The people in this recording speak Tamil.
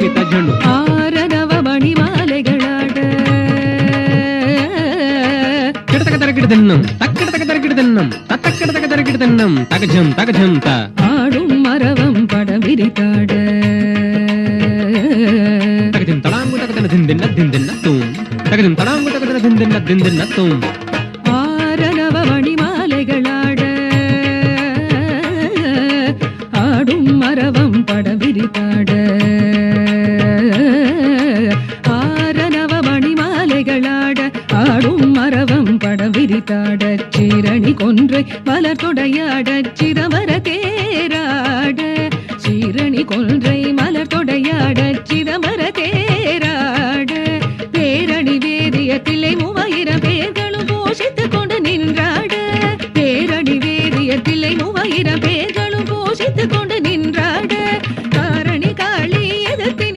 தகிமித ஜனு ஆரனவ மணி மாலைகளாட கிடதக தரகிட தென்னம் தக்கிடதக தரகிட தென்னம் தத்தக்கிடதக தரகிட தென்னம் தகஜம் தகஜம் த ஆடும் மரவம் படம் விரித்தாட தகஜம் தடாங்கு தகதன திந்தின்ன திந்தின்ன தூம் தகஜம் தடாங்கு தகதன திந்தின்ன திந்தின்ன தூம் ஆரனவ மணி மாலைகளாட ஆடும் மரவம் படம் விரித்தாட ஆரனவ மணி மாலைகளாட ஆடும் மரவம் படம் விரித்தாட சீரணி கொன்றை மலர் தொடையாட